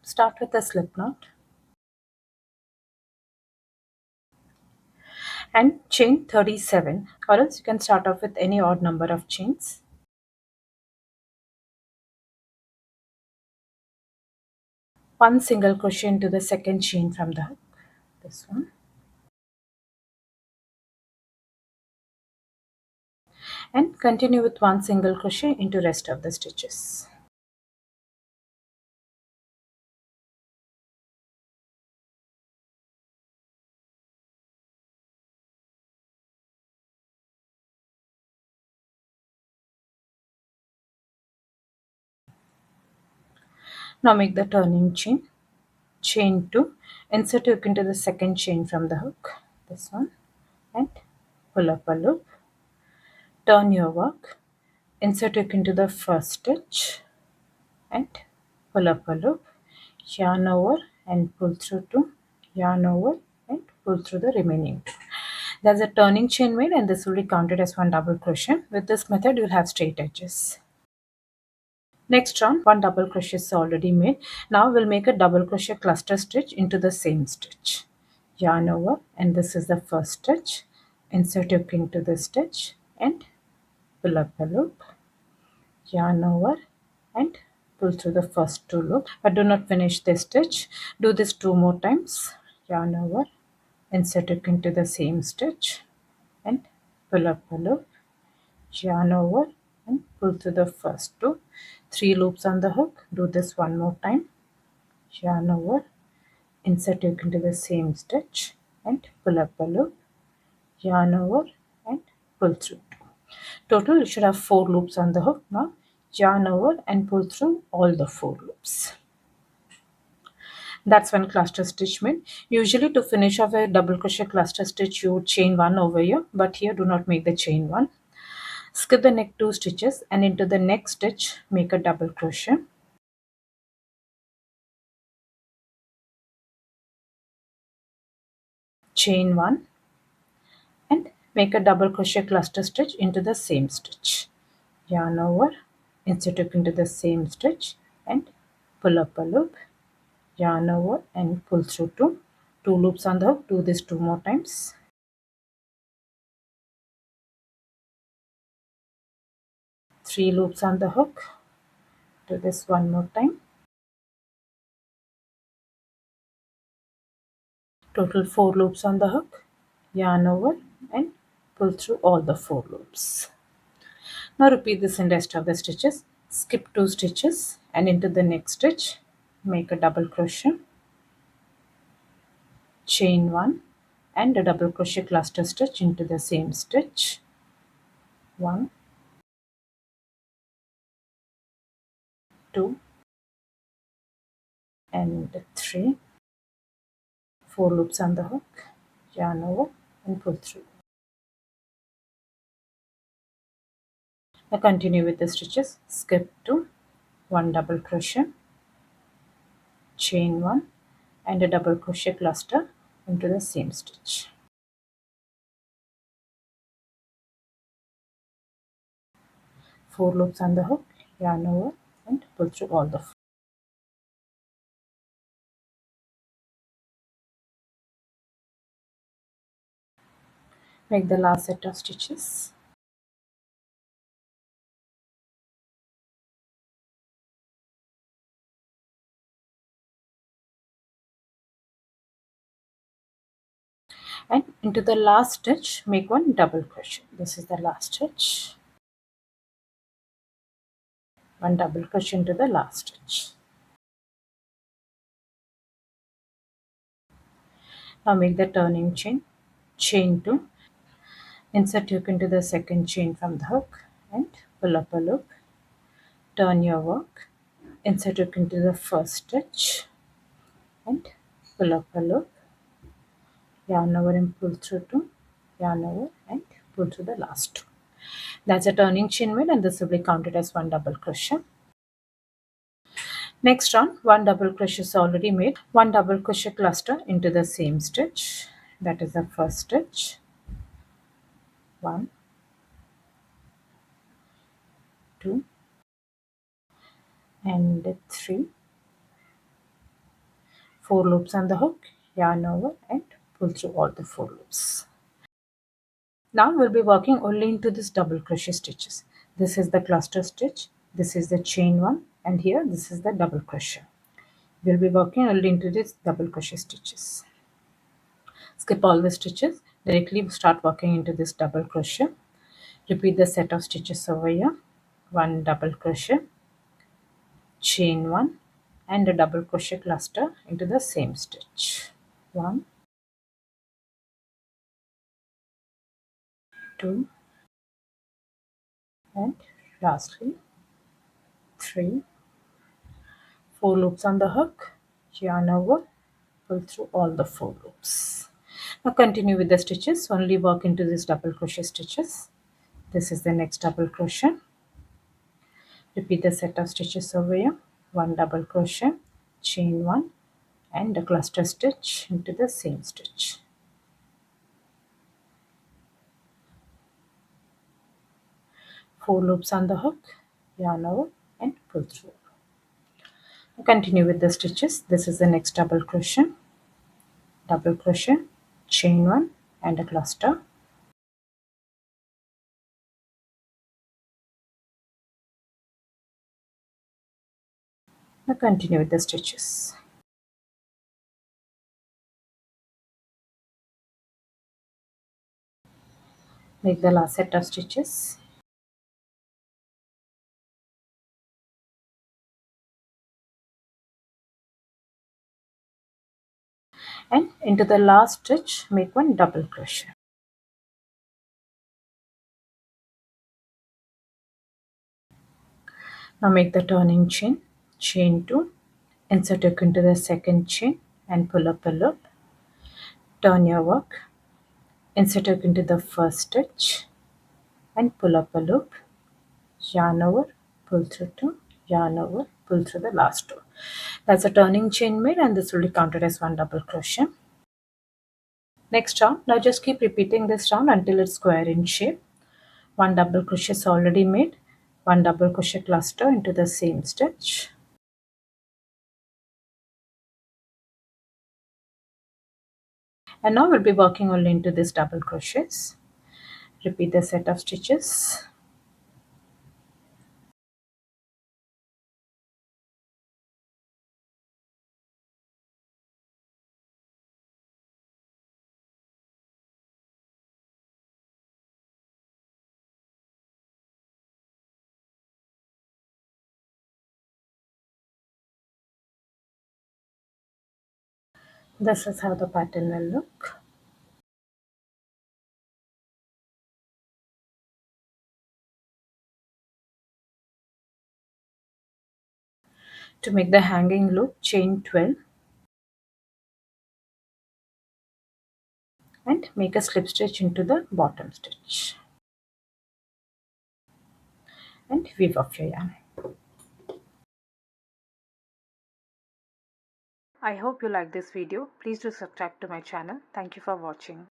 start with a slip knot and chain 37, or else you can start off with any odd number of chains. One single crochet into the second chain from the hook, this one, and continue with one single crochet into rest of the stitches. Now make the turning chain, chain 2, insert hook into the second chain from the hook, this one, and pull up a loop, turn your work, insert hook into the first stitch and pull up a loop, yarn over and pull through 2, yarn over and pull through the remaining 2. There's a turning chain made and this will be counted as one double crochet. With this method you'll have straight edges. Next round, one double crochet is already made. Now we'll make a double crochet cluster stitch into the same stitch. Yarn over, and this is the first stitch. Insert hook into the stitch and pull up a loop, yarn over and pull through the first 2 loops, but do not finish this stitch. Do this 2 more times. Yarn over, insert hook into the same stitch and pull up a loop, yarn over and pull through the first 2, 3 loops on the hook. Do this one more time. Yarn over, insert hook into the same stitch and pull up a loop, yarn over and pull through 2. Total you should have 4 loops on the hook. Now yarn over and pull through all the 4 loops. That's one cluster stitch made. Usually to finish off a double crochet cluster stitch you would chain 1 over here, but here do not make the chain 1. Skip the next 2 stitches and into the next stitch make a double crochet. Chain 1 and make a double crochet cluster stitch into the same stitch. Yarn over, insert hook into the same stitch and pull up a loop, yarn over and pull through 2 loops on the hook. Do this 2 more times. 3 loops on the hook. Do this one more time. Total 4 loops on the hook. Yarn over and pull through all the 4 loops. Now repeat this in rest of the stitches. Skip 2 stitches and into the next stitch make a double crochet, chain 1 and a double crochet cluster stitch into the same stitch. 1, 2 and 3. 4 loops on the hook. Yarn over and pull through. Now continue with the stitches. Skip 2, 1 double crochet, chain 1 and a double crochet cluster into the same stitch. 4 loops on the hook, yarn over and pull through all the 4. Make the last set of stitches. And into the last stitch make one double crochet. This is the last stitch. One double crochet into the last stitch. Now make the turning chain, chain 2, insert hook into the second chain from the hook and pull up a loop, turn your work, insert hook into the first stitch and pull up a loop, yarn over and pull through 2, yarn over and pull through the last 2. That's a turning chain made and this will be counted as one double crochet. Next round, one double crochet is already made. One double crochet cluster into the same stitch. That is the first stitch. 1, 2 and 3. 4 loops on the hook, yarn over and pull through all the 4 loops. Now we'll be working only into this double crochet stitches. This is the cluster stitch, this is the chain one, and here this is the double crochet. We'll be working only into this double crochet stitches. Skip all the stitches, directly start working into this double crochet. Repeat the set of stitches over here. 1 double crochet, chain 1 and a double crochet cluster into the same stitch. 1, 2 and lastly 3. 4 loops on the hook, yarn over, pull through all the 4 loops. Now continue with the stitches, only work into these double crochet stitches. This is the next double crochet. Repeat the set of stitches over here. 1 double crochet, chain 1 and a cluster stitch into the same stitch. Four loops on the hook, yarn over and pull through. Continue with the stitches. This is the next double crochet, chain 1 and a cluster. Now continue with the stitches. Make the last set of stitches. And into the last stitch, make 1 double crochet. Now make the turning chain, chain 2, insert hook into the second chain and pull up a loop. Turn your work, insert hook into the first stitch and pull up a loop. Yarn over, pull through 2, yarn over, pull through the last 2. That's a turning chain made and this will be counted as 1 double crochet. Next round, now just keep repeating this round until it's square in shape. 1 double crochet is already made, 1 double crochet cluster into the same stitch. And now we'll be working only into this double crochets. Repeat the set of stitches. This is how the pattern will look. To make the hanging loop, chain 12 and make a slip stitch into the bottom stitch and weave off your yarn. I hope you like this video. Please do subscribe to my channel. Thank you for watching.